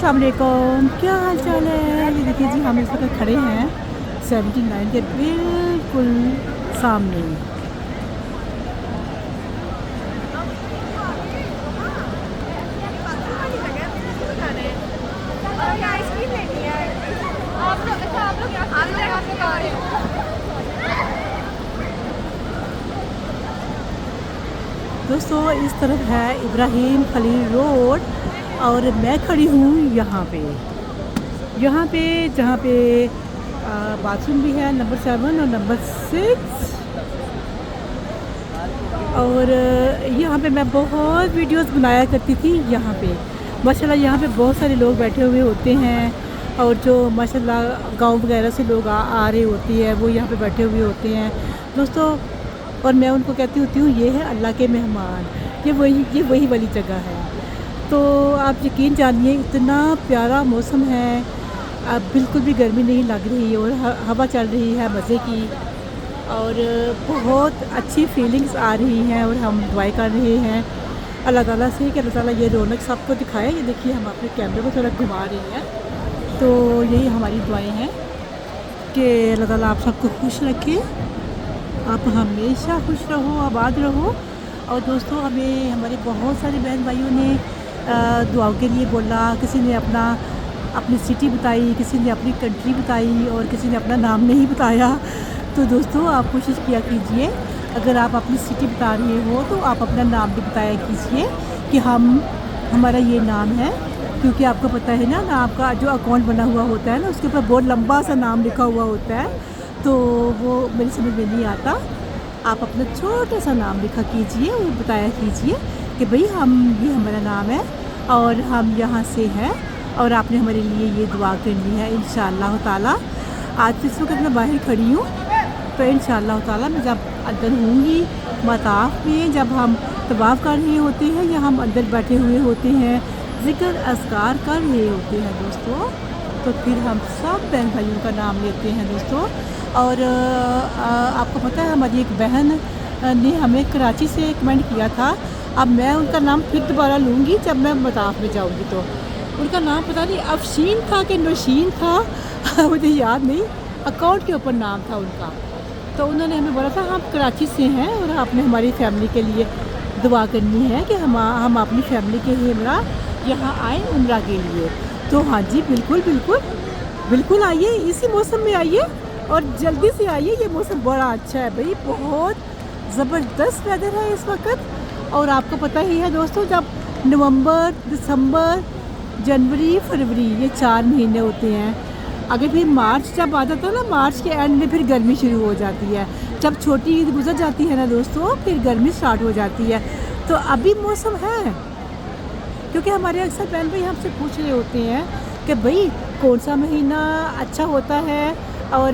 अस्सलाम वालेकुम, क्या हाल चाल है। ये देखिए जी, हम इस वक्त खड़े हैं 79 के बिल्कुल सामने। दोस्तों इस तरफ है इब्राहिम खलील रोड और मैं खड़ी हूँ यहाँ पे जहाँ पे बाथरूम भी है नंबर 7 और नंबर 6। और यहाँ पे मैं बहुत वीडियोस बनाया करती थी। यहाँ पे माशाल्लाह यहाँ पे बहुत सारे लोग बैठे हुए होते हैं और जो माशाल्लाह गांव वगैरह से लोग आ रहे होती है वो यहाँ पे बैठे हुए होते हैं दोस्तों। और मैं उनको कहती होती हूँ ये है अल्लाह के मेहमान, ये वही वाली जगह है। तो आप यकीन जानिए इतना प्यारा मौसम है, अब बिल्कुल भी गर्मी नहीं लग रही है और हवा चल रही है मज़े की और बहुत अच्छी फीलिंग्स आ रही हैं। और हम दुआएं कर रहे हैं अल्लाह ताला से कि अल्लाह ताला ये रौनक सबको दिखाए। ये देखिए हम अपने कैमरे को थोड़ा घुमा रहे हैं, तो यही हमारी दुआएं हैं कि अल्लाह ताला आप सबको खुश रखे, आप हमेशा खुश रहो, आबाद रहो। और दोस्तों हमें हमारे बहुत सारे बहन भाइयों ने दुआओं के लिए बोला, किसी ने अपनी सिटी बताई, किसी ने अपनी कंट्री बताई और किसी ने अपना नाम नहीं बताया। तो दोस्तों आप कोशिश किया कीजिए, अगर आप अपनी सिटी बता रहे हो तो आप अपना नाम भी बताया कीजिए कि हमारा ये नाम है, क्योंकि आपको पता है ना आपका जो अकाउंट बना हुआ होता है ना उसके ऊपर बहुत लंबा सा नाम लिखा हुआ होता है, तो वो मेरी समझ में नहीं आता। आप अपना छोटा सा नाम लिखा कीजिए और बताया कीजिए कि भाई ये हमारा नाम है और हम यहाँ से हैं और आपने हमारे लिए ये दुआ करनी है इंशाअल्लाह ताला। आज इस वक्त मैं बाहर खड़ी हूँ, तो इंशाअल्लाह ताला मैं जब अंदर होंगी मताफ़ में, जब हम तवाफ़ कर रहे होते हैं या हम अंदर बैठे हुए होते हैं ज़िक्र अस्कार कर रहे होते हैं दोस्तों, तो फिर हम सब बहन भाइयों का नाम लेते हैं दोस्तों। और आपको पता है हमारी एक बहन ने हमें कराची से कमेंट किया था, अब मैं उनका नाम फिर दोबारा लूँगी जब मैं मताफ़ में जाऊँगी। तो उनका नाम पता नहीं अफशीन था कि नौशीन था मुझे याद नहीं, अकाउंट के ऊपर नाम था उनका। तो उन्होंने हमें बोला था हम कराची से हैं और आपने हमारी फ़ैमिली के लिए दुआ करनी है कि हम अपनी फ़ैमिली के लिए यहाँ आए उम्रा के लिए। तो हाँ जी बिल्कुल आइए, इसी मौसम में आइए और जल्दी से आइए, ये मौसम बड़ा अच्छा है भाई, बहुत ज़बरदस्त वेदर है इस वक्त। और आपको पता ही है दोस्तों, जब नवंबर, दिसंबर, जनवरी, फरवरी ये 4 महीने होते हैं, अगर फिर मार्च जब आ जाता है ना, मार्च के एंड में फिर गर्मी शुरू हो जाती है। जब छोटी ईद गुजर जाती है ना दोस्तों, फिर गर्मी स्टार्ट हो जाती है। तो अभी मौसम है, क्योंकि हमारे अक्सर बहन भाई हमसे पूछ रहे होते हैं कि भाई कौन सा महीना अच्छा होता है और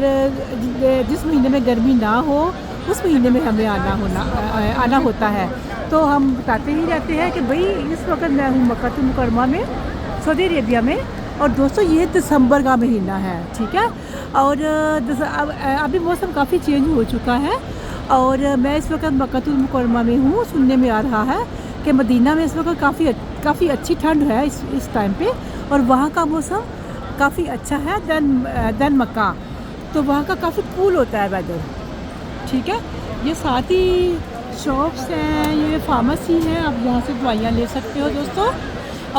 जिस महीने में गर्मी ना हो उस महीने में हमें आना होता है। तो हम बताते ही रहते हैं कि भाई इस वक्त मैं हूँ मक्का मुकरमा में, सऊदी अरेबिया में, और दोस्तों ये दिसंबर का महीना है, ठीक है। और अभी मौसम काफ़ी चेंज हो चुका है और मैं इस वक्त मक्का मुकरमा में हूँ। सुनने में आ रहा है कि मदीना में इस वक्त काफ़ी अच्छी ठंड है इस टाइम पे, और वहाँ का मौसम काफ़ी अच्छा है दैन मक्का, तो वहाँ का काफ़ी कूल होता है वेदर, ठीक है। ये साथ ही शॉप्स हैं, ये फार्मेसी है, आप यहाँ से दवाइयाँ ले सकते हो दोस्तों।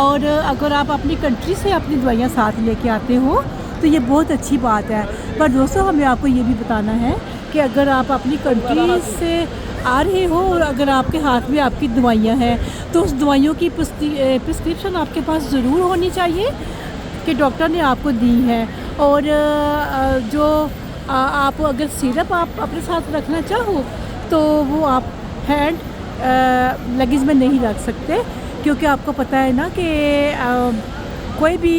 और अगर आप अपनी कंट्री से अपनी दवाइयाँ साथ लेके आते हो तो ये बहुत अच्छी बात है। पर दोस्तों हमें आपको ये भी बताना है कि अगर आप अपनी कंट्री से आ रहे हो और अगर आपके हाथ में आपकी दवाइयाँ हैं तो उस दवाइयों की प्रिस्क्रिप्शन आपके पास ज़रूर होनी चाहिए कि डॉक्टर ने आपको दी है। और जो आप अगर सिरप आप अपने साथ रखना चाहो तो वो आप हैंड लगेज में नहीं रख सकते, क्योंकि आपको पता है ना कि कोई भी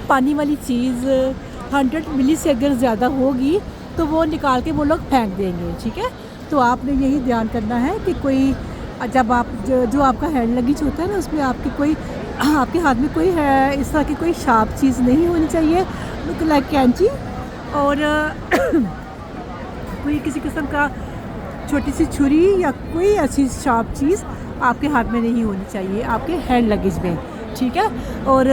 पानी वाली चीज़ 100 मिली से अगर ज़्यादा होगी तो वो निकाल के वो लोग फेंक देंगे, ठीक है। तो आपने यही ध्यान करना है कि कोई जब आप जो आपका हैंड लगेज होता है ना उसमें आपके हाथ में कोई है इस तरह की कोई शार्प चीज़ नहीं होनी चाहिए, लाइक कैंची और कोई किसी किस्म का छोटी सी छुरी या कोई ऐसी शार्प चीज़ आपके हाथ में नहीं होनी चाहिए आपके हैंड लगेज में, ठीक है। और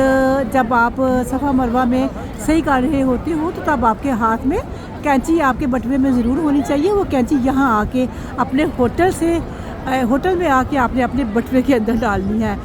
जब आप सफ़ा मरवा में सही कर रहे होते हो तो तब आपके हाथ में कैंची आपके बटुए में ज़रूर होनी चाहिए। वो कैंची यहाँ आके अपने होटल में आके आपने अपने बटुए के अंदर डालनी है।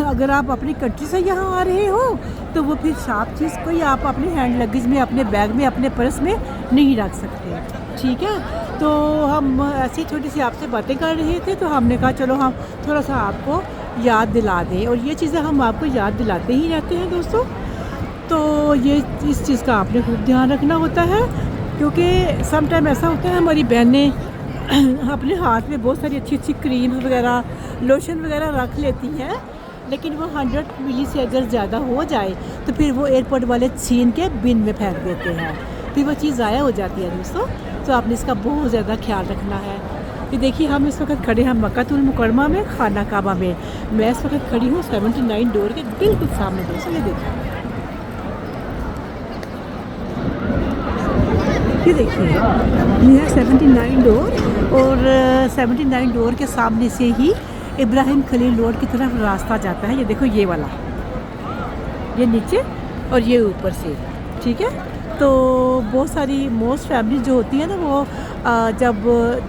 अगर आप अपनी कंट्री से यहाँ आ रहे हो तो वो फिर शार्प चीज़ कोई आप अपने हैंड लगेज में, अपने बैग में, अपने पर्स में नहीं रख सकते, ठीक है। तो हम ऐसी छोटी सी आपसे बातें कर रहे थे तो हमने कहा चलो हम थोड़ा सा आपको याद दिला दें, और ये चीज़ें हम आपको याद दिलाते ही रहते हैं दोस्तों। तो ये इस चीज़ का आपने खूब ध्यान रखना होता है, क्योंकि सम टाइम ऐसा होता है हमारी बहनें अपने हाथ में बहुत सारी अच्छी अच्छी क्रीम वगैरह, लोशन वगैरह रख लेती हैं, लेकिन वो 100 मिली से अगर ज़्यादा हो जाए तो फिर वो एयरपोर्ट वाले छीन के बिन में फेंक देते हैं, फिर वो चीज़ ज़ाया हो जाती है दोस्तों। तो आपने इसका बहुत ज़्यादा ख्याल रखना है। कि देखिए हम इस वक्त खड़े हैं मक्कातुल मुकरमा में, खाना काबा में। मैं इस वक्त खड़ी हूँ 79 डोर के बिल्कुल सामने दोस्तों। ये देखिए ये है 79 डोर, और 79 डोर के सामने से ही इब्राहिम खलील रोड की तरफ रास्ता जाता है। ये देखो ये वाला, ये नीचे और ये ऊपर से, ठीक है। तो बहुत सारी मोस्ट फैमिली जो होती है ना, वो जब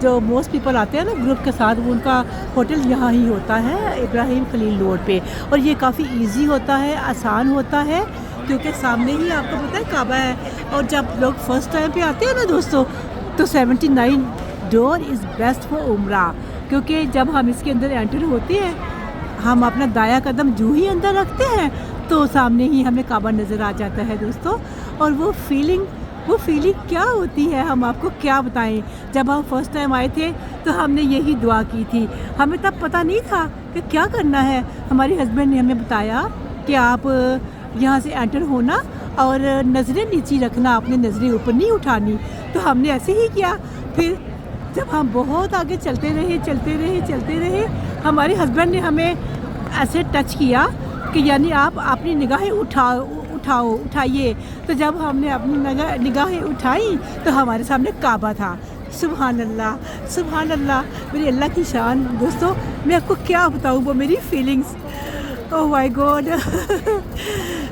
जो मोस्ट पीपल आते हैं ना ग्रुप के साथ, वो उनका होटल यहाँ ही होता है इब्राहिम खलील रोड पे। और ये काफ़ी इजी होता है, आसान होता है, क्योंकि सामने ही आपको पता है काबा है। और जब लोग फर्स्ट टाइम पे आते हैं ना दोस्तों, तो 79 डोर इज़ बेस्ट फॉर उम्रा, क्योंकि जब हम इसके अंदर एंटर होते हैं, हम अपना दाया कदम जूँ ही अंदर रखते हैं तो सामने ही हमें काबा नज़र आ जाता है दोस्तों। और वो फीलिंग क्या होती है हम आपको क्या बताएं। जब हम फर्स्ट टाइम आए थे तो हमने यही दुआ की थी, हमें तब पता नहीं था कि क्या करना है। हमारे हस्बैंड ने हमें बताया कि आप यहाँ से एंटर होना और नज़रें नीचे रखना, अपनी नज़रें ऊपर नहीं उठानी। तो हमने ऐसे ही किया। फिर जब हम बहुत आगे चलते रहे, हमारे हस्बैंड ने हमें ऐसे टच किया कि यानी आप अपनी निगाहें उठाइए। तो जब हमने अपनी निगाहें उठाई तो हमारे सामने काबा था। सुभान अल्लाह, मेरी अल्लाह की शान दोस्तों। मैं आपको क्या बताऊँ वो मेरी फीलिंग्स, ओह माय गॉड।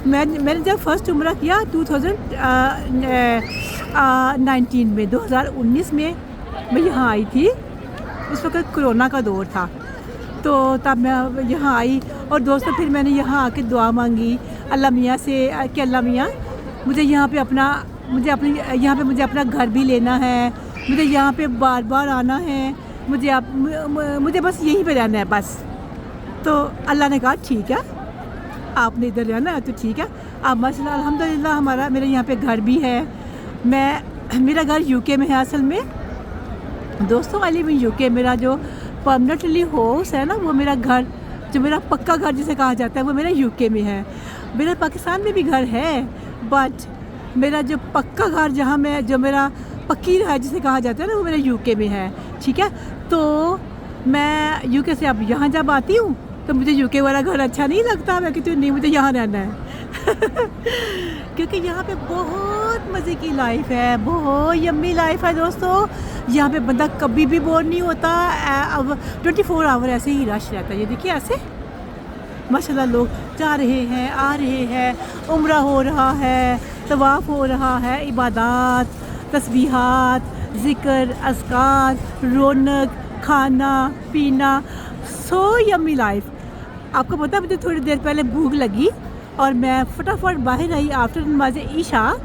मैंने जब फर्स्ट उम्रा किया 2019 में मैं यहाँ आई थी। उस वक्त कोरोना का दौर था, तो तब मैं यहाँ आई। और दोस्तों फिर मैंने यहाँ आके दुआ मांगी अल्लाह मियाँ से कि अल्लाह मियाँ मुझे यहाँ पे मुझे अपना घर भी लेना है, मुझे यहाँ पे बार बार आना है, मुझे बस यहीं पे रहना है बस। तो अल्लाह ने कहा ठीक है, आपने इधर रहना है तो ठीक है। अब माशाल्लाह अल्हम्दुलिल्लाह मेरे यहाँ पे घर भी है। मेरा घर यूके में है असल में दोस्तों। I live in UK. मेरा जो परमानेंटली हाउस है ना, वो मेरा घर, जो मेरा पक्का घर जिसे कहा जाता है, वो मेरा यूके में है। मेरा पाकिस्तान में भी घर है, बट मेरा जो पक्का घर जो मेरा पक्की है जिसे कहा जाता है ना, वो मेरा यूके में है, ठीक है। तो मैं यूके से अब यहाँ जब आती हूँ तो मुझे यूके वाला घर अच्छा नहीं लगता। मैं कहती हूँ नहीं, मुझे यहाँ रहना है क्योंकि यहाँ पे बहुत मज़े की लाइफ है, बहुत यम्मी लाइफ है दोस्तों। यहाँ पे बंदा कभी भी बोर नहीं होता। अब 24 आवर ऐसे ही रश रहता है। ये देखिए ऐसे माशाल्लाह लोग जा रहे हैं, आ रहे हैं, उम्रा हो रहा है, तवाफ़ हो रहा है, इबादत, तस्बीहात, ज़िक्र, अज़कार, रौनक, खाना पीना, सो यम्मी लाइफ। आपको पता है मुझे थोड़ी देर पहले भूख लगी और मैं फटाफट बाहर आई आफ्टर नमाज ईशा,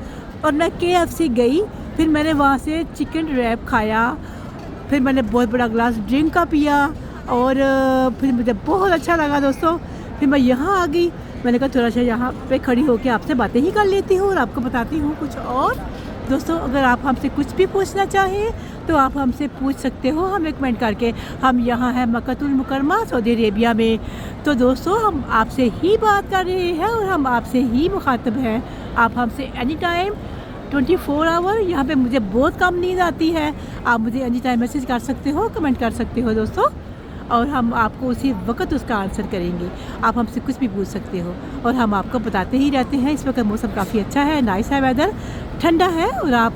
और मैं KFC गई। फिर मैंने वहाँ से चिकन रैप खाया, फिर मैंने बहुत बड़ा ग्लास ड्रिंक का पिया, और फिर मुझे बहुत अच्छा लगा दोस्तों। फिर मैं यहाँ आ गई। मैंने कहा थोड़ा सा यहाँ पे खड़ी होकर आपसे बातें ही कर लेती हूँ और आपको बताती हूँ कुछ और। दोस्तों अगर आप हमसे कुछ भी पूछना चाहें तो आप हमसे पूछ सकते हो हमें कमेंट करके। हम यहाँ हैं मक्कातुल मुकरमा सऊदी अरेबिया में। तो दोस्तों हम आपसे ही बात कर रहे हैं और हम आपसे ही मुखातब हैं। आप हमसे एनी टाइम 24 आवर, यहाँ पे मुझे बहुत कम नींद आती है, आप मुझे एनी टाइम मैसेज कर सकते हो, कमेंट कर सकते हो दोस्तों, और हम आपको उसी वक्त उसका आंसर करेंगे। आप हमसे कुछ भी पूछ सकते हो और हम आपको बताते ही रहते हैं। इस वक्त मौसम काफ़ी अच्छा है, नाइस है वेदर, ठंडा है, और आप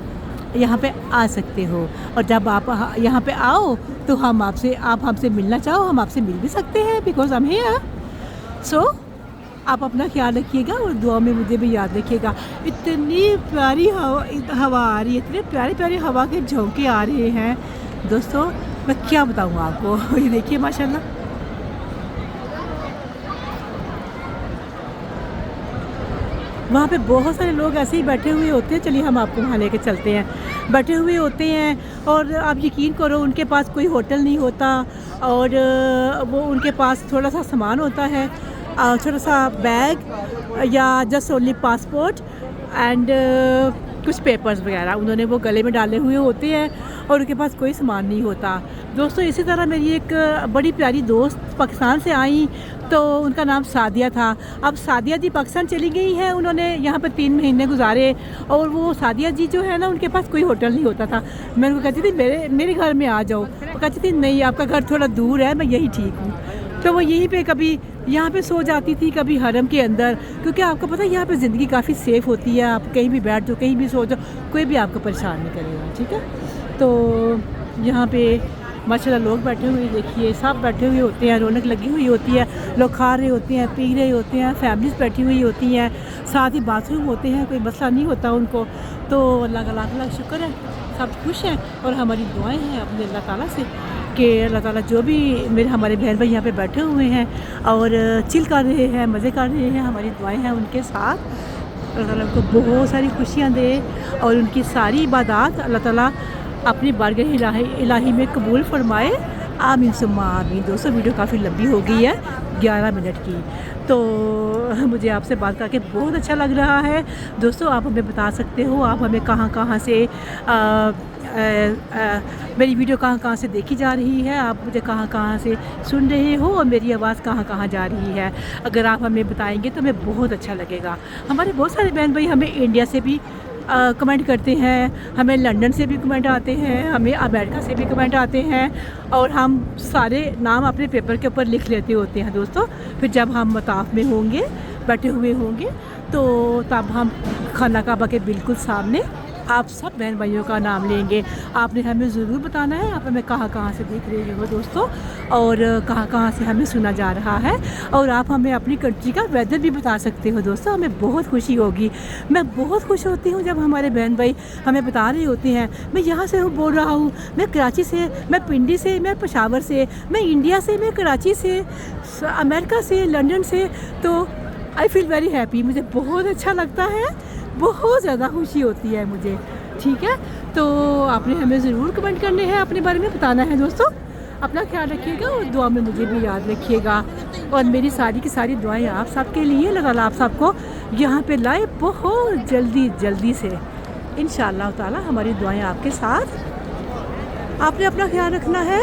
यहाँ पे आ सकते हो। और जब आप यहाँ पे आओ तो आप हमसे मिलना चाहो, हम आपसे मिल भी सकते हैं, बिकॉज हम हियर। सो आप अपना ख्याल रखिएगा और दुआ में मुझे भी याद रखिएगा। इतनी प्यारी हवा आ रही है, इतने प्यारे प्यारे हवा के झोंके आ रहे हैं दोस्तों, मैं क्या बताऊँ आपको। ये देखिए माशाल्लाह। वहाँ पे बहुत सारे लोग ऐसे ही बैठे हुए होते हैं, चलिए हम आपको वहाँ लेके चलते हैं। बैठे हुए होते हैं और आप यकीन करो उनके पास कोई होटल नहीं होता और वो उनके पास थोड़ा सा सामान होता है, छोटा सा बैग या जस्ट ओनली पासपोर्ट एंड कुछ पेपर्स वगैरह उन्होंने वो गले में डाले हुए होते हैं और उनके पास कोई सामान नहीं होता। दोस्तों इसी तरह मेरी एक बड़ी प्यारी दोस्त पाकिस्तान से आई, तो उनका नाम सादिया था। अब सादिया जी पाकिस्तान चली गई हैं, उन्होंने यहाँ पर 3 महीने गुजारे और वो सादिया जी जो है ना उनके पास कोई होटल नहीं होता था। मैं उनको कहती थी मेरे घर में आ जाओ, वो कहती थी नहीं आपका घर थोड़ा दूर है, मैं यही ठीक हूँ। तो वो यहीं पे कभी यहाँ पे सो जाती थी, कभी हरम के अंदर, क्योंकि आपको पता है यहाँ पे ज़िंदगी काफ़ी सेफ़ होती है। आप कहीं भी बैठ जाओ, कहीं भी सो जाओ, कोई भी आपको परेशान नहीं करेगा, ठीक है। तो यहाँ पे माशाल्लाह लोग बैठे हुए देखिए, सब बैठे हुए होते हैं, रौनक लगी हुई होती है, लोग खा रहे होते हैं, पी रहे होते हैं, फैमिलीज बैठी हुई होती हैं, साथ ही बाथरूम होते हैं, कोई मसला नहीं होता उनको। तो अल्लाह का लाख लाख शुक्र है, सब खुश हैं और हमारी दुआएं हैं अपने अल्लाह ताला से कि अल्लाह ताला जो भी हमारे बहन भाई यहाँ पे बैठे हुए हैं और चिल कर रहे हैं, मज़े कर रहे हैं, हमारी दुआएं हैं उनके साथ। अल्लाह ताला उनको बहुत सारी खुशियाँ दे और उनकी सारी इबादत अल्लाह ताला अपनी बारगाह इलाही में कबूल फरमाए, आमीन सुम्मा आमीन। दोस्तों वीडियो काफ़ी लंबी हो गई है, 11 मिनट की, तो मुझे आपसे बात करके बहुत अच्छा लग रहा है। दोस्तों आप हमें बता सकते हो आप हमें कहाँ से मेरी वीडियो कहाँ से देखी जा रही है, आप मुझे कहाँ से सुन रहे हो और मेरी आवाज़ कहाँ जा रही है। अगर आप हमें बताएंगे तो हमें बहुत अच्छा लगेगा। हमारे बहुत सारे बहन भाई हमें इंडिया से भी कमेंट करते हैं, हमें लंदन से भी कमेंट आते हैं, हमें अमेरिका से भी कमेंट आते हैं और हम सारे नाम अपने पेपर के ऊपर लिख लेते होते हैं दोस्तों। फिर जब हम मताफ में होंगे, बैठे हुए होंगे, तो तब हम खाना काबा के बिल्कुल सामने आप सब बहन भाइयों का नाम लेंगे। आपने हमें ज़रूर बताना है आप हमें कहाँ से देख रहे हो दोस्तों और कहाँ से हमें सुना जा रहा है, और आप हमें अपनी कंट्री का वेदर भी बता सकते हो दोस्तों, हमें बहुत खुशी होगी। मैं बहुत खुश होती हूँ जब हमारे बहन भाई हमें बता रहे होते हैं, मैं यहाँ से बोल रहा हूँ, मैं कराची से, मैं पिंडी से, मैं पेशावर से, मैं इंडिया से, मैं कराची से, अमेरिका से, लंदन से। तो आई फील वेरी हैप्पी, मुझे बहुत अच्छा लगता है, बहुत ज़्यादा खुशी होती है मुझे, ठीक है। तो आपने हमें ज़रूर कमेंट करने हैं, अपने बारे में बताना है दोस्तों। अपना ख्याल रखिएगा और दुआ में मुझे भी याद रखिएगा और मेरी सारी की सारी दुआएं आप सबके लिए, अल्लाह ताला आप सबको यहाँ पे लाए बहुत जल्दी से इंशाअल्लाह ताला। हमारी दुआएं आपके साथ, आपने अपना ख्याल रखना है।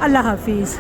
अल्लाह हाफिज़।